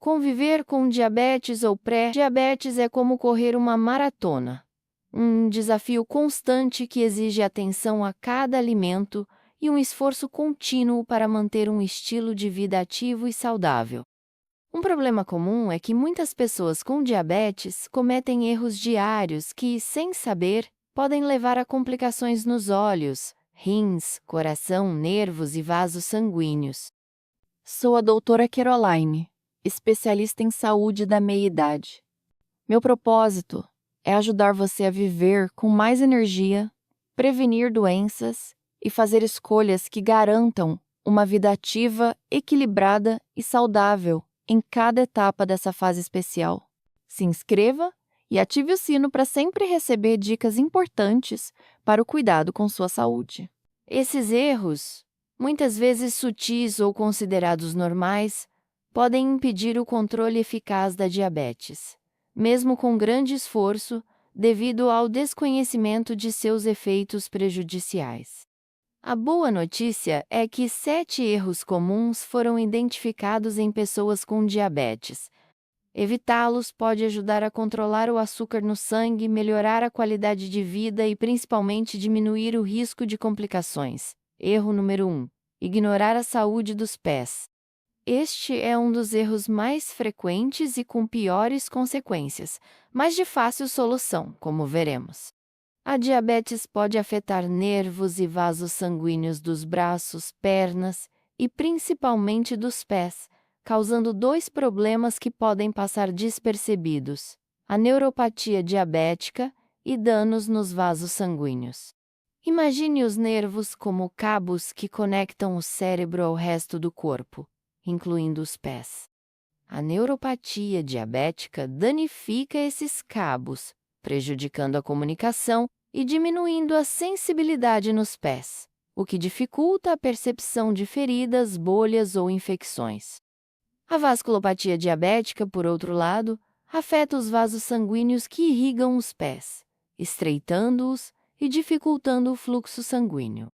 Conviver com diabetes ou pré-diabetes é como correr uma maratona. Um desafio constante que exige atenção a cada alimento e um esforço contínuo para manter um estilo de vida ativo e saudável. Um problema comum é que muitas pessoas com diabetes cometem erros diários que, sem saber, podem levar a complicações nos olhos, rins, coração, nervos e vasos sanguíneos. Sou a doutora Caroline, especialista em saúde da meia-idade. Meu propósito é ajudar você a viver com mais energia, prevenir doenças e fazer escolhas que garantam uma vida ativa, equilibrada e saudável em cada etapa dessa fase especial. Se inscreva e ative o sino para sempre receber dicas importantes para o cuidado com sua saúde. Esses erros, muitas vezes sutis ou considerados normais, podem impedir o controle eficaz da diabetes, mesmo com grande esforço, devido ao desconhecimento de seus efeitos prejudiciais. A boa notícia é que 7 erros comuns foram identificados em pessoas com diabetes. Evitá-los pode ajudar a controlar o açúcar no sangue, melhorar a qualidade de vida e principalmente diminuir o risco de complicações. Erro número 1. Ignorar a saúde dos pés. Este é um dos erros mais frequentes e com piores consequências, mas de fácil solução, como veremos. A diabetes pode afetar nervos e vasos sanguíneos dos braços, pernas e principalmente dos pés, causando 2 problemas que podem passar despercebidos: a neuropatia diabética e danos nos vasos sanguíneos. Imagine os nervos como cabos que conectam o cérebro ao resto do corpo, incluindo os pés. A neuropatia diabética danifica esses cabos, prejudicando a comunicação e diminuindo a sensibilidade nos pés, o que dificulta a percepção de feridas, bolhas ou infecções. A vasculopatia diabética, por outro lado, afeta os vasos sanguíneos que irrigam os pés, estreitando-os e dificultando o fluxo sanguíneo.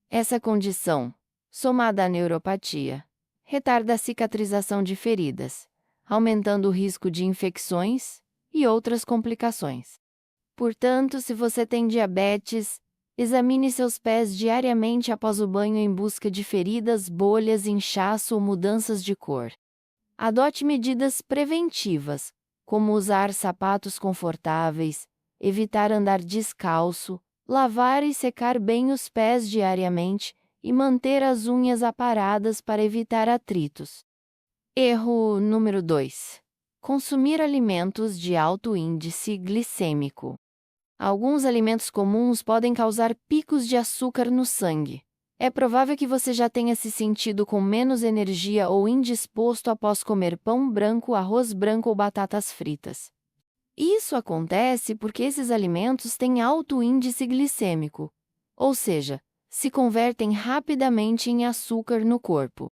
Essa condição, somada à neuropatia, retarda a cicatrização de feridas, aumentando o risco de infecções e outras complicações. Portanto, se você tem diabetes, examine seus pés diariamente após o banho em busca de feridas, bolhas, inchaço ou mudanças de cor. Adote medidas preventivas, como usar sapatos confortáveis, evitar andar descalço, lavar e secar bem os pés diariamente e manter as unhas aparadas para evitar atritos. Erro número 2. Consumir alimentos de alto índice glicêmico. Alguns alimentos comuns podem causar picos de açúcar no sangue. É provável que você já tenha se sentido com menos energia ou indisposto após comer pão branco, arroz branco ou batatas fritas. Isso acontece porque esses alimentos têm alto índice glicêmico, ou seja, se convertem rapidamente em açúcar no corpo.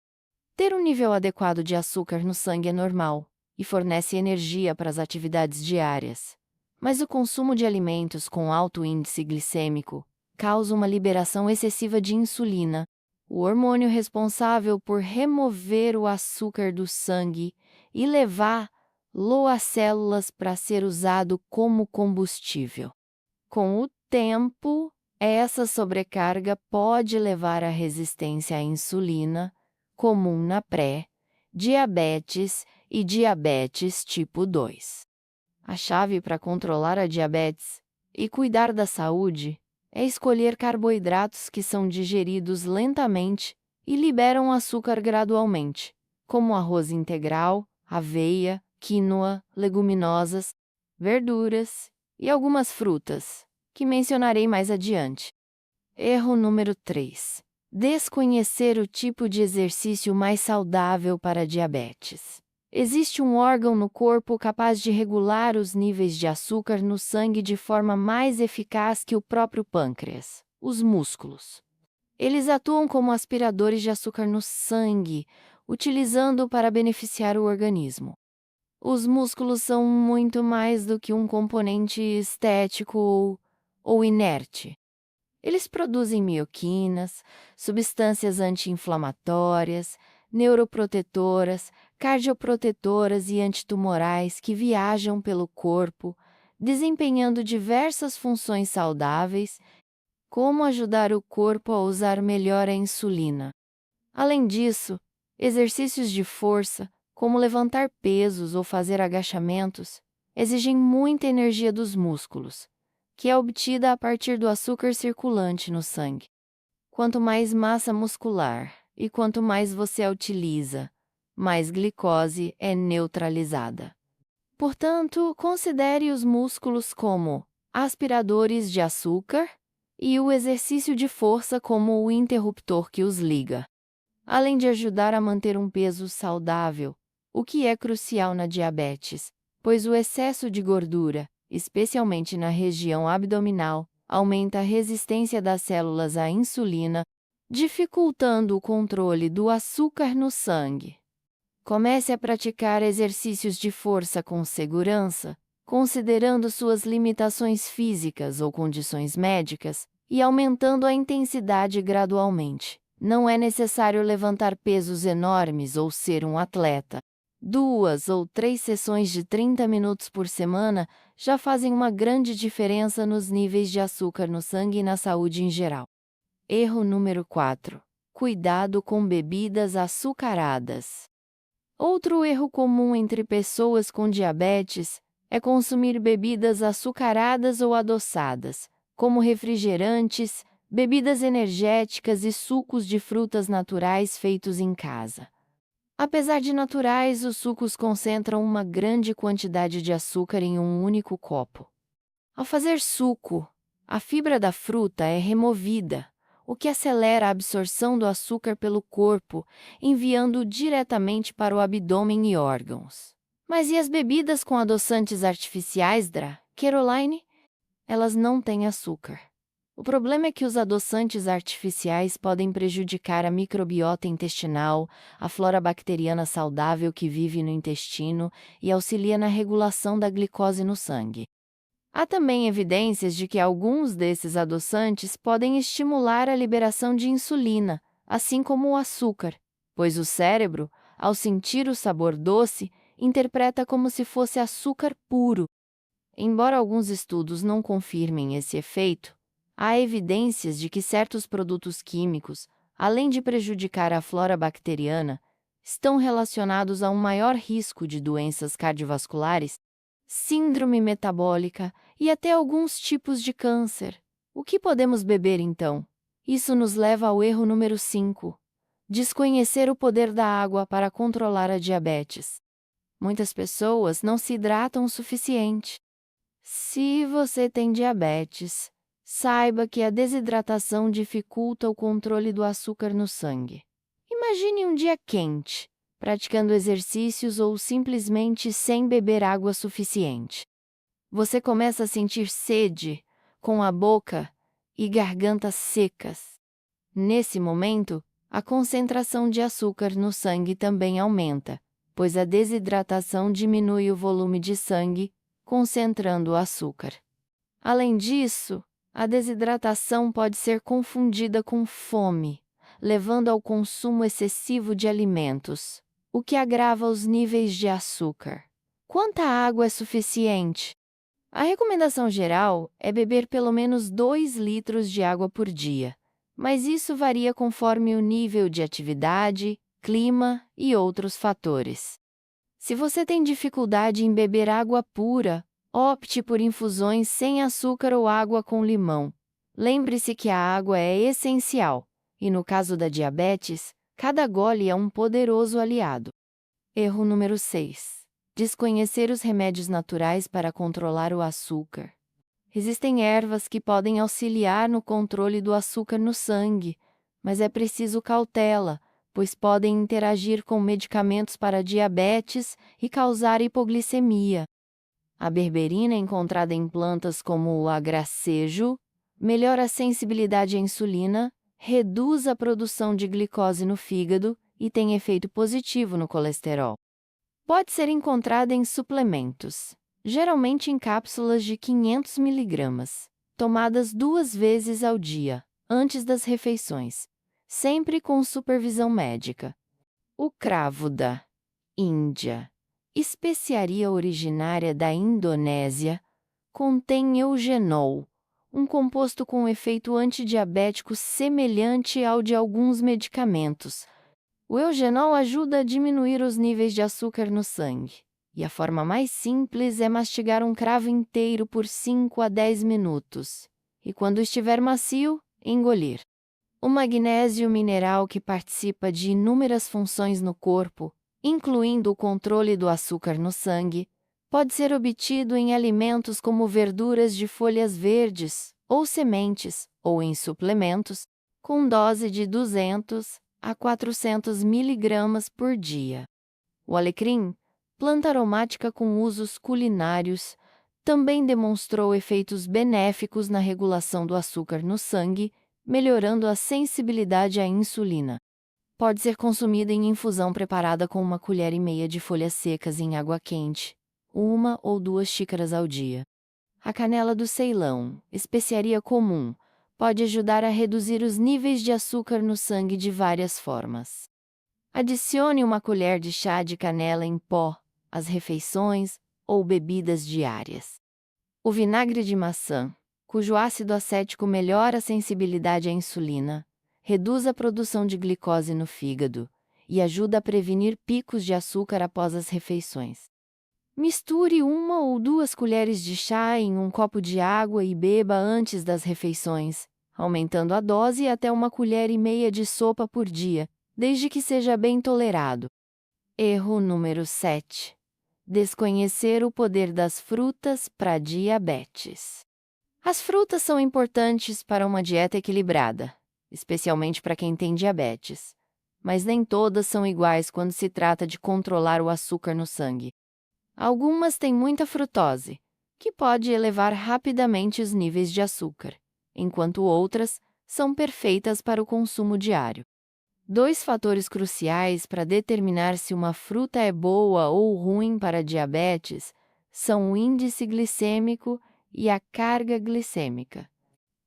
Ter um nível adequado de açúcar no sangue é normal e fornece energia para as atividades diárias. Mas o consumo de alimentos com alto índice glicêmico causa uma liberação excessiva de insulina, o hormônio responsável por remover o açúcar do sangue e levá-lo às células para ser usado como combustível. Com o tempo, essa sobrecarga pode levar à resistência à insulina, comum na pré-diabetes e diabetes tipo 2. A chave para controlar a diabetes e cuidar da saúde é escolher carboidratos que são digeridos lentamente e liberam açúcar gradualmente, como arroz integral, aveia, quinoa, leguminosas, verduras e algumas frutas, que mencionarei mais adiante. Erro número 3. Desconhecer o tipo de exercício mais saudável para diabetes. Existe um órgão no corpo capaz de regular os níveis de açúcar no sangue de forma mais eficaz que o próprio pâncreas, os músculos. Eles atuam como aspiradores de açúcar no sangue, utilizando-o para beneficiar o organismo. Os músculos são muito mais do que um componente estético ou inerte. Eles produzem mioquinas, substâncias anti-inflamatórias, neuroprotetoras, cardioprotetoras e antitumorais que viajam pelo corpo, desempenhando diversas funções saudáveis, como ajudar o corpo a usar melhor a insulina. Além disso, exercícios de força, como levantar pesos ou fazer agachamentos, exigem muita energia dos músculos, que é obtida a partir do açúcar circulante no sangue. Quanto mais massa muscular e quanto mais você a utiliza, mais glicose é neutralizada. Portanto, considere os músculos como aspiradores de açúcar e o exercício de força como o interruptor que os liga. Além de ajudar a manter um peso saudável, o que é crucial na diabetes, pois o excesso de gordura, especialmente na região abdominal, aumenta a resistência das células à insulina, dificultando o controle do açúcar no sangue. Comece a praticar exercícios de força com segurança, considerando suas limitações físicas ou condições médicas, e aumentando a intensidade gradualmente. Não é necessário levantar pesos enormes ou ser um atleta. 2 ou 3 sessões de 30 minutos por semana já fazem uma grande diferença nos níveis de açúcar no sangue e na saúde em geral. Erro número 4. Cuidado com bebidas açucaradas. Outro erro comum entre pessoas com diabetes é consumir bebidas açucaradas ou adoçadas, como refrigerantes, bebidas energéticas e sucos de frutas naturais feitos em casa. Apesar de naturais, os sucos concentram uma grande quantidade de açúcar em um único copo. Ao fazer suco, a fibra da fruta é removida, o que acelera a absorção do açúcar pelo corpo, enviando-o diretamente para o abdômen e órgãos. Mas e as bebidas com adoçantes artificiais, Caroline? Elas não têm açúcar. O problema é que os adoçantes artificiais podem prejudicar a microbiota intestinal, a flora bacteriana saudável que vive no intestino e auxilia na regulação da glicose no sangue. Há também evidências de que alguns desses adoçantes podem estimular a liberação de insulina, assim como o açúcar, pois o cérebro, ao sentir o sabor doce, interpreta como se fosse açúcar puro. Embora alguns estudos não confirmem esse efeito, há evidências de que certos produtos químicos, além de prejudicar a flora bacteriana, estão relacionados a um maior risco de doenças cardiovasculares, síndrome metabólica e até alguns tipos de câncer. O que podemos beber então? Isso nos leva ao erro número 5. Desconhecer o poder da água para controlar a diabetes. Muitas pessoas não se hidratam o suficiente. Se você tem diabetes, saiba que a desidratação dificulta o controle do açúcar no sangue. Imagine um dia quente, praticando exercícios ou simplesmente sem beber água suficiente. Você começa a sentir sede, com a boca e garganta secas. Nesse momento, a concentração de açúcar no sangue também aumenta, pois a desidratação diminui o volume de sangue, concentrando o açúcar. Além disso, a desidratação pode ser confundida com fome, levando ao consumo excessivo de alimentos, o que agrava os níveis de açúcar. Quanta água é suficiente? A recomendação geral é beber pelo menos 2 litros de água por dia, mas isso varia conforme o nível de atividade, clima e outros fatores. Se você tem dificuldade em beber água pura, opte por infusões sem açúcar ou água com limão. Lembre-se que a água é essencial, e no caso da diabetes, cada gole é um poderoso aliado. Erro número 6. Desconhecer os remédios naturais para controlar o açúcar. Existem ervas que podem auxiliar no controle do açúcar no sangue, mas é preciso cautela, pois podem interagir com medicamentos para diabetes e causar hipoglicemia. A berberina encontrada em plantas como o agracejo melhora a sensibilidade à insulina, reduz a produção de glicose no fígado e tem efeito positivo no colesterol. Pode ser encontrada em suplementos, geralmente em cápsulas de 500 mg, tomadas 2 vezes ao dia, antes das refeições, sempre com supervisão médica. O cravo Índia. Especiaria originária da Indonésia, contém eugenol, um composto com efeito antidiabético semelhante ao de alguns medicamentos. O eugenol ajuda a diminuir os níveis de açúcar no sangue, e a forma mais simples é mastigar um cravo inteiro por 5 a 10 minutos, e quando estiver macio, engolir. O magnésio mineral que participa de inúmeras funções no corpo, incluindo o controle do açúcar no sangue, pode ser obtido em alimentos como verduras de folhas verdes, ou sementes, ou em suplementos, com dose de 200 a 400 miligramas por dia. O alecrim, planta aromática com usos culinários, também demonstrou efeitos benéficos na regulação do açúcar no sangue, melhorando a sensibilidade à insulina. Pode ser consumida em infusão preparada com 1,5 colher de folhas secas em água quente, 1 ou 2 xícaras ao dia. A canela do Ceilão, especiaria comum, pode ajudar a reduzir os níveis de açúcar no sangue de várias formas. Adicione 1 colher de chá de canela em pó às refeições ou bebidas diárias. O vinagre de maçã, cujo ácido acético melhora a sensibilidade à insulina, reduz a produção de glicose no fígado e ajuda a prevenir picos de açúcar após as refeições. Misture 1 ou 2 colheres de chá em um copo de água e beba antes das refeições, aumentando a dose até 1,5 colher de sopa por dia, desde que seja bem tolerado. Erro número 7. Desconhecer o poder das frutas para diabetes. As frutas são importantes para uma dieta equilibrada, especialmente para quem tem diabetes, mas nem todas são iguais quando se trata de controlar o açúcar no sangue. Algumas têm muita frutose, que pode elevar rapidamente os níveis de açúcar, enquanto outras são perfeitas para o consumo diário. 2 fatores cruciais para determinar se uma fruta é boa ou ruim para diabetes são o índice glicêmico e a carga glicêmica.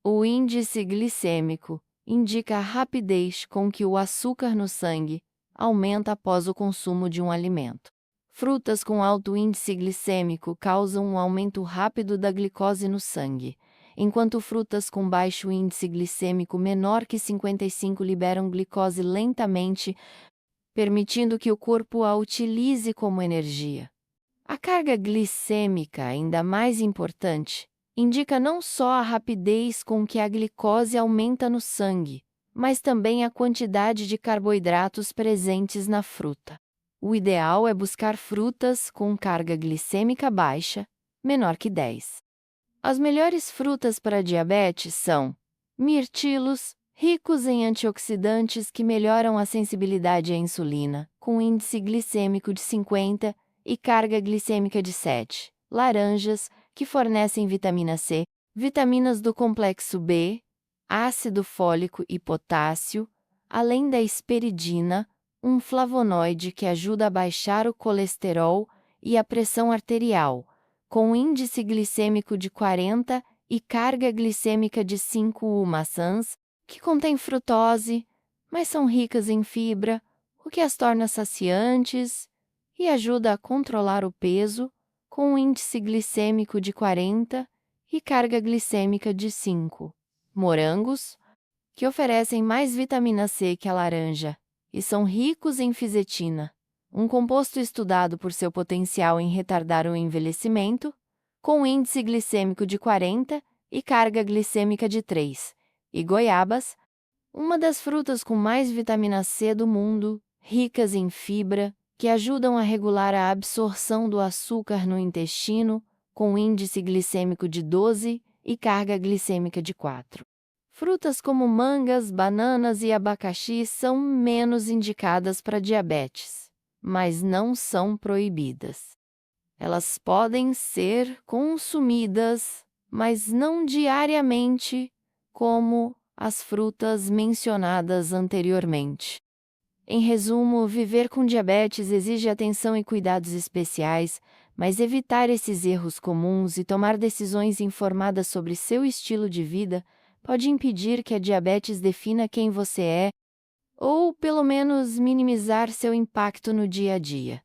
O índice glicêmico indica a rapidez com que o açúcar no sangue aumenta após o consumo de um alimento. Frutas com alto índice glicêmico causam um aumento rápido da glicose no sangue, enquanto frutas com baixo índice glicêmico menor que 55 liberam glicose lentamente, permitindo que o corpo a utilize como energia. A carga glicêmica, ainda mais importante, indica não só a rapidez com que a glicose aumenta no sangue, mas também a quantidade de carboidratos presentes na fruta. O ideal é buscar frutas com carga glicêmica baixa, menor que 10. As melhores frutas para diabetes são mirtilos, ricos em antioxidantes que melhoram a sensibilidade à insulina, com índice glicêmico de 50 e carga glicêmica de 7. Laranjas, que fornecem vitamina C, vitaminas do complexo B, ácido fólico e potássio, além da hesperidina, um flavonoide que ajuda a baixar o colesterol e a pressão arterial, com índice glicêmico de 40 e carga glicêmica de 5. Maçãs, que contêm frutose, mas são ricas em fibra, o que as torna saciantes e ajuda a controlar o peso, com índice glicêmico de 40 e carga glicêmica de 5. Morangos, que oferecem mais vitamina C que a laranja e são ricos em fisetina, um composto estudado por seu potencial em retardar o envelhecimento, com índice glicêmico de 40 e carga glicêmica de 3. E goiabas, uma das frutas com mais vitamina C do mundo, ricas em fibra, que ajudam a regular a absorção do açúcar no intestino, com índice glicêmico de 12 e carga glicêmica de 4. Frutas como mangas, bananas e abacaxi são menos indicadas para diabetes, mas não são proibidas. Elas podem ser consumidas, mas não diariamente, como as frutas mencionadas anteriormente. Em resumo, viver com diabetes exige atenção e cuidados especiais, mas evitar esses erros comuns e tomar decisões informadas sobre seu estilo de vida pode impedir que a diabetes defina quem você é, ou pelo menos minimizar seu impacto no dia a dia.